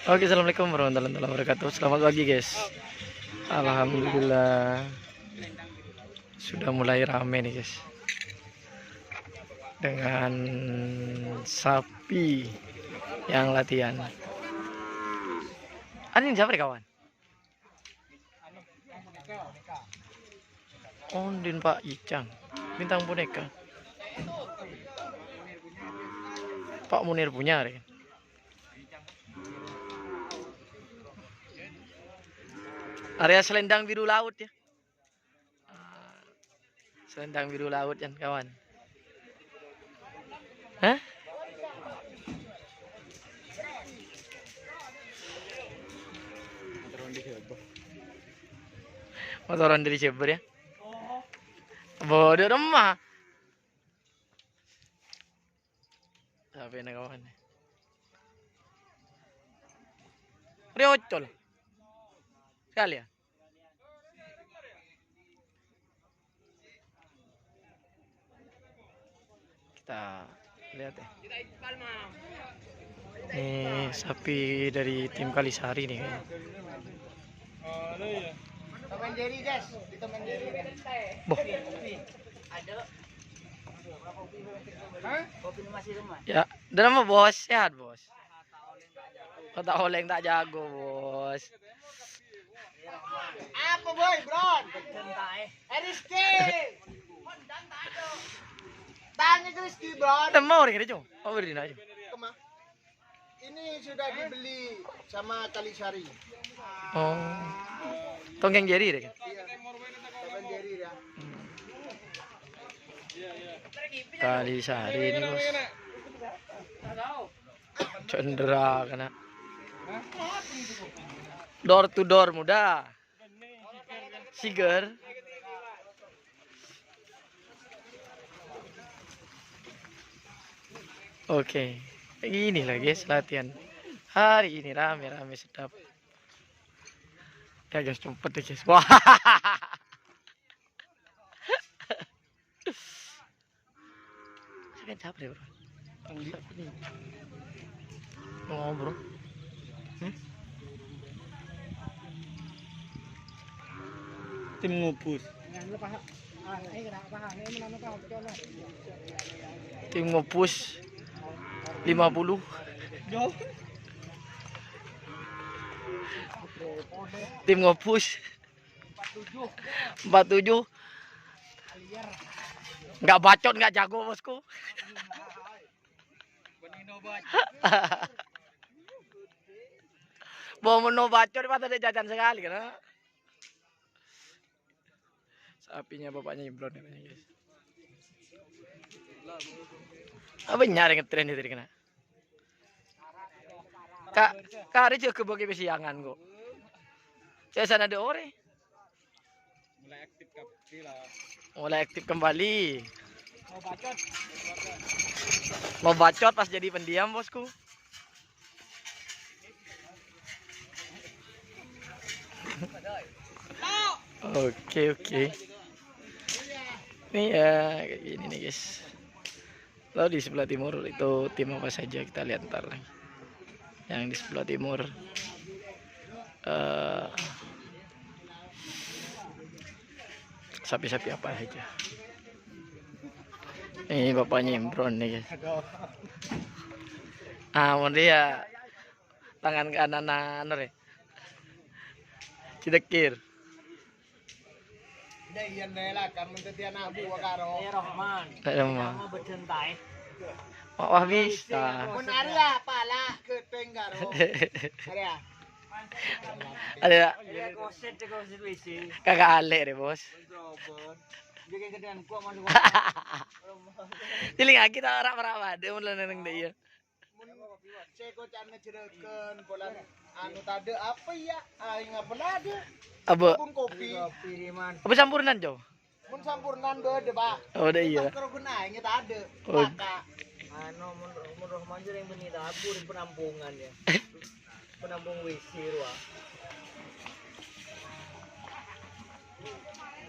Oke, assalamualaikum warahmatullahi wabarakatuh. Selamat pagi, guys. Alhamdulillah sudah mulai rame nih, guys. Dengan sapi yang latihan. Ini siapa nih, kawan? Ondin Pak Icang, bintang boneka. Pak Munir punya, kan? Area selendang biru laut ya. Selendang biru laut kan, kawan. Hah? Motoran dari Ceber ya. Bodoh remah. Sampai nih, kawan. Riocol. Sekali ya. Kita lihat ya. Nih sapi dari tim Kalisari nih. Teman Jerry, guys. Di teman Jerry. Boh. Hah? Kopi masih rumah. Ya, dan nama bos sehat, bos. Kota oleng tak jago, bos. Apa boy, Bron? Rizky. Tanya ke Rizky, Bron. Mau nih dia, mau beri aja. Kemana? Ini sudah dibeli sama Kalisari. Oh. Tonggeng Jerry deh kan. Iya. Teman Jerry ya. Kalisari ini, bos. Cendera kena. Door to door muda. Siger. Oke. Inilah guys latihan. Hari ini rame-rame sedap. Ya guys, cepet deh guys. Wah. Saya kan capek bro. Mau bro. Tim ngupus. Tim ngopus 50. Tim ngopus 47. Nggak bacot, nggak jago bosku. Bawa meno bacot pada dia jajan sekali kan. Sapinya bapaknya Imron ya, guys. Apa nyari ngetren itu kena? Kak hari juga kebagi besiangan kok. Saya sana ada ore. Mulai aktif kembali. Mau bacot pas jadi pendiam, bosku. Oke. Ini ya kayak gini nih, guys. Lalu di sebelah timur itu tim apa saja kita lihat ntar lagi. Yang di sebelah timur sapi-sapi apa aja. Ini bapaknya Imron nih, guys. Dia tangan kanan ya. Cidekir. Yan nela kan mentetian abu karo. Rahman. Mau bercentai. Wah bisa. Mun Arya pala keteng karo. Arya. Ada. Koset WC. Kagak ale deh, bos. Bikin gedean kuat masuk. Jadi nggak kita orang-orang ada mulai neng dia. Ceko can ngejreken bolan anu tade apa ya? Aing ngapela ada. Apa? Pun kopi. Apa campuran jo? Mun sampurnan beude, Pak. Oh, udah iya. Karo guna aing eta ade. Oh. Maka Ano mun Rahman jeung benih dapur di penampungan ya. Penampung WC ruah.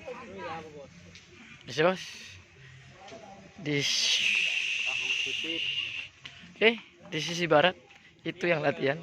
Ini apa, Bos? Bisa, bos. Di sisi barat itu yang latihan.